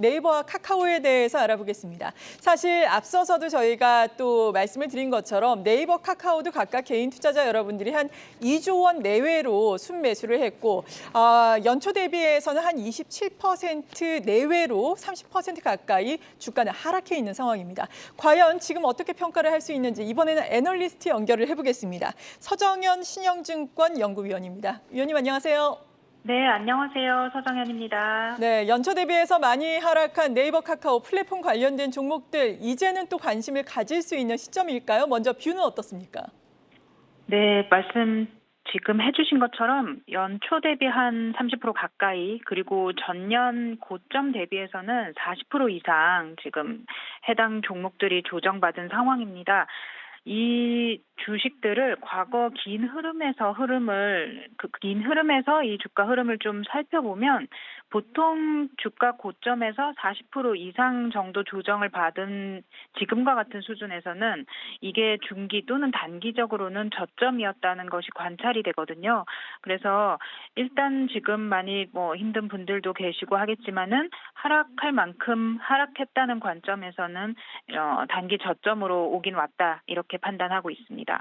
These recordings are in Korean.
네이버와 카카오에 대해서 알아보겠습니다. 사실 앞서서도 저희가 또 말씀을 드린 것처럼 네이버, 카카오도 각각 개인 투자자 여러분들이 한 2조 원 내외로 순매수를 했고 연초 대비해서는 한 27% 내외로 30% 가까이 주가는 하락해 있는 상황입니다. 과연 지금 어떻게 평가를 할 수 있는지 이번에는 애널리스트 연결을 해보겠습니다. 서정현 신영증권 연구위원입니다. 위원님 안녕하세요. 네, 안녕하세요. 서정현입니다. 네, 연초 대비해서 많이 하락한 네이버, 카카오 플랫폼 관련된 종목들 이제는 또 관심을 가질 수 있는 시점일까요? 먼저 뷰는 어떻습니까? 네, 말씀 지금 해주신 것처럼 연초 대비 한 30% 가까이, 그리고 전년 고점 대비해서는 40% 이상 지금 해당 종목들이 조정받은 상황입니다. 이 주식들을 과거 긴 흐름에서 긴 흐름에서 이 주가 흐름을 좀 살펴보면 보통 주가 고점에서 40% 이상 정도 조정을 받은 지금과 같은 수준에서는 이게 중기 또는 단기적으로는 저점이었다는 것이 관찰이 되거든요. 그래서 일단 지금 많이 힘든 분들도 계시고 하겠지만은 하락할 만큼 하락했다는 관점에서는 단기 저점으로 오긴 왔다, 이렇게 판단하고 있습니다.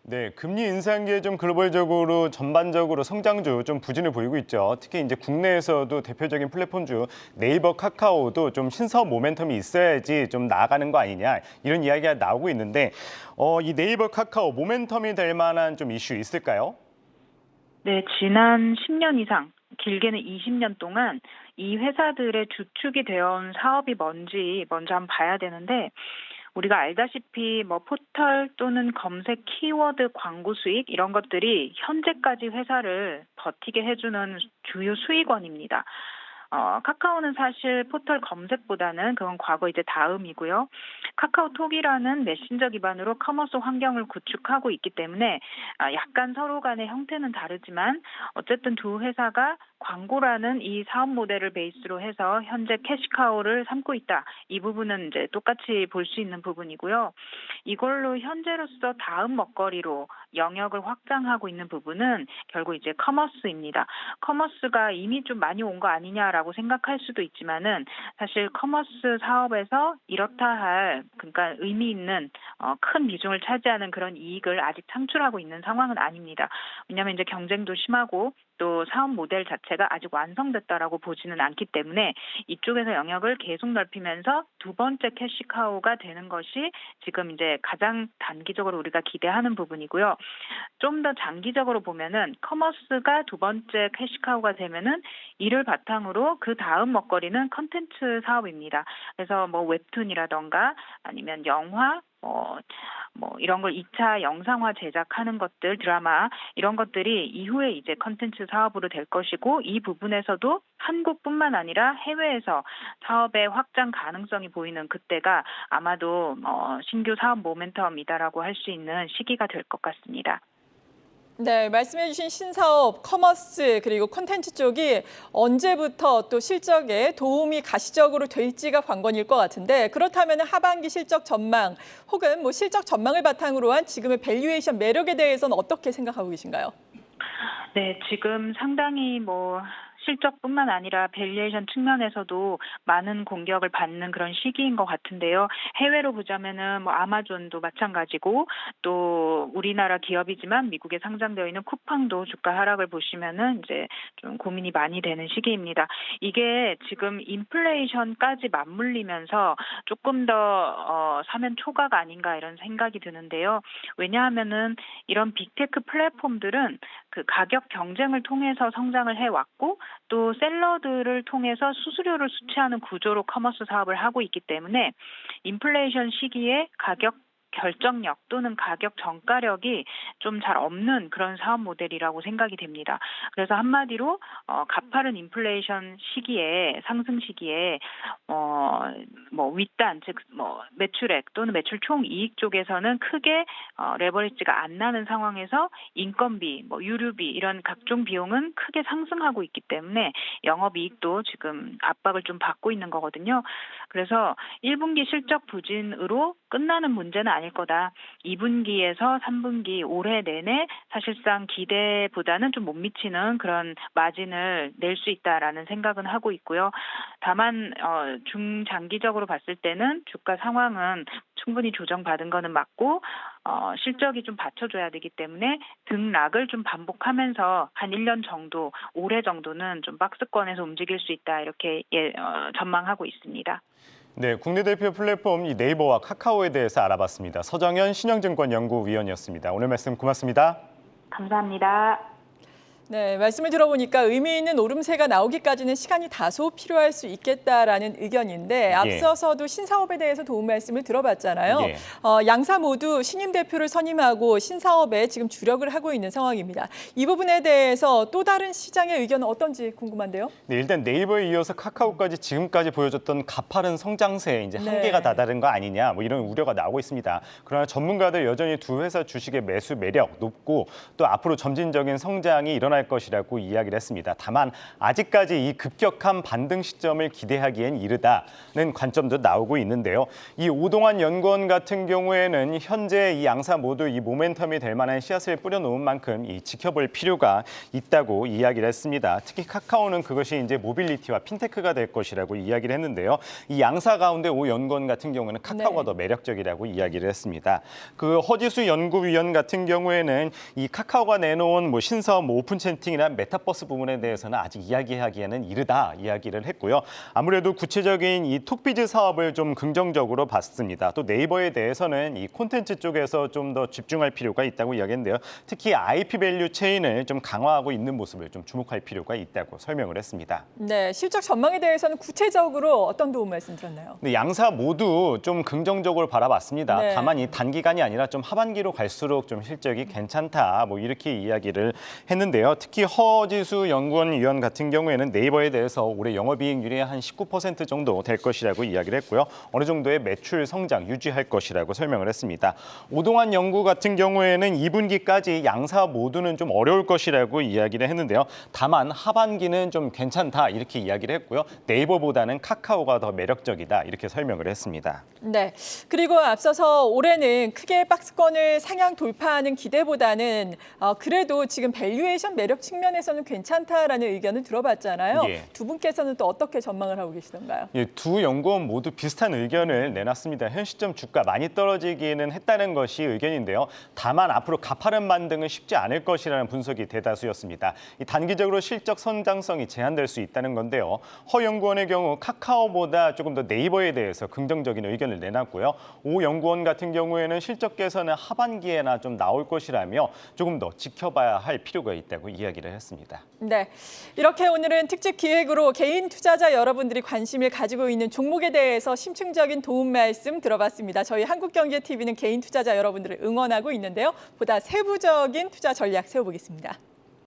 네, 금리 인상기에 좀 글로벌적으로 전반적으로 성장주 좀 부진을 보이고 있죠. 특히 이제 국내에서도 대표적인 플랫폼주 네이버, 카카오도 좀 신사업 모멘텀이 있어야지 좀 나아가는 거 아니냐 이런 이야기가 나오고 있는데 이 네이버, 카카오 모멘텀이 될 만한 좀 이슈 있을까요? 네, 지난 10년 이상, 길게는 20년 동안 이 회사들의 주축이 되어온 사업이 뭔지 먼저 한번 봐야 되는데, 우리가 알다시피 포털 또는 검색 키워드 광고 수익 이런 것들이 현재까지 회사를 버티게 해주는 주요 수익원입니다. 카카오는 사실 포털 검색보다는 그건 과거 이제 다음이고요. 카카오톡이라는 메신저 기반으로 커머스 환경을 구축하고 있기 때문에 약간 서로 간의 형태는 다르지만 어쨌든 두 회사가 광고라는 이 사업 모델을 베이스로 해서 현재 캐시카우를 삼고 있다. 이 부분은 이제 똑같이 볼 수 있는 부분이고요. 이걸로 현재로서 다음 먹거리로 영역을 확장하고 있는 부분은 결국 이제 커머스입니다. 커머스가 이미 좀 많이 온 거 아니냐라고 생각할 수도 있지만은 사실 커머스 사업에서 이렇다 할 그러니까 의미 있는 큰 비중을 차지하는 그런 이익을 아직 창출하고 있는 상황은 아닙니다. 왜냐하면 이제 경쟁도 심하고 또 사업 모델 자체가 아직 완성됐다라고 보지는 않기 때문에 이쪽에서 영역을 계속 넓히면서 두 번째 캐시카우가 되는 것이 지금 이제 가장 단기적으로 우리가 기대하는 부분이고요. 좀 더 장기적으로 보면은 커머스가 두 번째 캐시카우가 되면은 이를 바탕으로 그 다음 먹거리는 컨텐츠 사업입니다. 그래서 웹툰이라던가 아니면 영화, 이런 걸 2차 영상화 제작하는 것들, 드라마, 이런 것들이 이후에 이제 컨텐츠 사업으로 될 것이고, 이 부분에서도 한국뿐만 아니라 해외에서 사업의 확장 가능성이 보이는 그때가 아마도 신규 사업 모멘텀이다라고 할 수 있는 시기가 될 것 같습니다. 네, 말씀해주신 신사업, 커머스 그리고 콘텐츠 쪽이 언제부터 또 실적에 도움이 가시적으로 될지가 관건일 것 같은데, 그렇다면 하반기 실적 전망 혹은 실적 전망을 바탕으로 한 지금의 밸류에이션 매력에 대해서는 어떻게 생각하고 계신가요? 네, 지금 상당히 실적뿐만 아니라 밸류에이션 측면에서도 많은 공격을 받는 그런 시기인 것 같은데요. 해외로 보자면은 아마존도 마찬가지고, 또 우리나라 기업이지만 미국에 상장되어 있는 쿠팡도 주가 하락을 보시면은 이제 좀 고민이 많이 되는 시기입니다. 이게 지금 인플레이션까지 맞물리면서 조금 더 사면 초과가 아닌가 이런 생각이 드는데요. 왜냐하면은 이런 빅테크 플랫폼들은 그 가격 경쟁을 통해서 성장을 해왔고, 또 셀러들을 통해서 수수료를 수취하는 구조로 커머스 사업을 하고 있기 때문에 인플레이션 시기에 가격 결정력 또는 가격 전가력이 좀 잘 없는 그런 사업 모델이라고 생각이 됩니다. 그래서 한마디로 가파른 인플레이션 시기에, 상승 시기에 뭐 윗단 즉 뭐 매출액 또는 매출 총이익 쪽에서는 크게 레버리지가 안 나는 상황에서 인건비, 뭐 유류비 이런 각종 비용은 크게 상승하고 있기 때문에 영업이익도 지금 압박을 좀 받고 있는 거거든요. 그래서 1분기 실적 부진으로 끝나는 문제는 아닐 거다. 2분기에서 3분기 올해 내내 사실상 기대보다는 좀 못 미치는 그런 마진을 낼 수 있다라는 생각은 하고 있고요. 다만 중장기적으로 봤을 때는 주가 상황은 충분히 조정받은 거는 맞고 실적이 좀 받쳐줘야 되기 때문에 등락을 좀 반복하면서 한 1년 정도, 올해 정도는 좀 박스권에서 움직일 수 있다 이렇게 전망하고 있습니다. 네, 국내 대표 플랫폼 이 네이버와 카카오에 대해서 알아봤습니다. 서정현 신영증권 연구위원이었습니다. 오늘 말씀 고맙습니다. 감사합니다. 네, 말씀을 들어보니까 의미 있는 오름세가 나오기까지는 시간이 다소 필요할 수 있겠다라는 의견인데 앞서서도 신사업에 대해서 도움 말씀을 들어봤잖아요. 예. 양사 모두 신임 대표를 선임하고 신사업에 지금 주력을 하고 있는 상황입니다. 이 부분에 대해서 또 다른 시장의 의견은 어떤지 궁금한데요. 네, 일단 네이버에 이어서 카카오까지 지금까지 보여줬던 가파른 성장세에 이제 한계가 다다른 거 아니냐 뭐 이런 우려가 나오고 있습니다. 그러나 전문가들 여전히 두 회사 주식의 매수 매력 높고 또 앞으로 점진적인 성장이 일어날 것이라고 이야기를 했습니다. 다만 아직까지 이 급격한 반등 시점을 기대하기엔 이르다는 관점도 나오고 있는데요. 이 오동환 연구원 같은 경우에는 현재 이 양사 모두 이 모멘텀이 될 만한 씨앗을 뿌려놓은 만큼 이 지켜볼 필요가 있다고 이야기를 했습니다. 특히 카카오는 그것이 이제 모빌리티와 핀테크가 될 것이라고 이야기를 했는데요. 이 양사 가운데 오 연구원 같은 경우에는 카카오가 더 매력적이라고 이야기를 했습니다. 그 허지수 연구위원 같은 경우에는 이 카카오가 내놓은 뭐 신사업 뭐 오픈 채팅이나 메타버스 부분에 대해서는 아직 이야기하기에는 이르다 이야기를 했고요. 아무래도 구체적인 이 톡비즈 사업을 좀 긍정적으로 봤습니다. 또 네이버에 대해서는 이 콘텐츠 쪽에서 좀 더 집중할 필요가 있다고 이야기했는데요. 특히 IP 밸류 체인을 좀 강화하고 있는 모습을 좀 주목할 필요가 있다고 설명을 했습니다. 네, 실적 전망에 대해서는 구체적으로 어떤 도움 말씀 드렸나요? 네, 양사 모두 좀 긍정적으로 바라봤습니다. 네. 다만 이 단기간이 아니라 좀 하반기로 갈수록 좀 실적이 괜찮다 뭐 이렇게 이야기를 했는데요. 특히 허지수 연구원 위원 같은 경우에는 네이버에 대해서 올해 영업이익률이 한 19% 정도 될 것이라고 이야기를 했고요. 어느 정도의 매출 성장 유지할 것이라고 설명을 했습니다. 오동환 연구 같은 경우에는 2분기까지 양사 모두는 좀 어려울 것이라고 이야기를 했는데요. 다만 하반기는 좀 괜찮다 이렇게 이야기를 했고요. 네이버보다는 카카오가 더 매력적이다 이렇게 설명을 했습니다. 네, 그리고 앞서서 올해는 크게 박스권을 상향 돌파하는 기대보다는 그래도 지금 밸류에이션 매력 측면에서는 괜찮다라는 의견을 들어봤잖아요. 예. 두 분께서는 또 어떻게 전망을 하고 계시던가요? 예, 두 연구원 모두 비슷한 의견을 내놨습니다. 현 시점 주가 많이 떨어지기는 했다는 것이 의견인데요. 다만 앞으로 가파른 반등은 쉽지 않을 것이라는 분석이 대다수였습니다. 이 단기적으로 실적 성장성이 제한될 수 있다는 건데요. 허 연구원의 경우 카카오보다 조금 더 네이버에 대해서 긍정적인 의견을 내놨고요. 오 연구원 같은 경우에는 실적 개선은 하반기에나 좀 나올 것이라며 조금 더 지켜봐야 할 필요가 있다고 이야기를 했습니다. 네, 이렇게 오늘은 특집 기획으로 개인 투자자 여러분들이 관심을 가지고 있는 종목에 대해서 심층적인 도움 말씀 들어봤습니다. 저희 한국경제TV는 개인 투자자 여러분들을 응원하고 있는데요. 보다 세부적인 투자 전략 세워보겠습니다.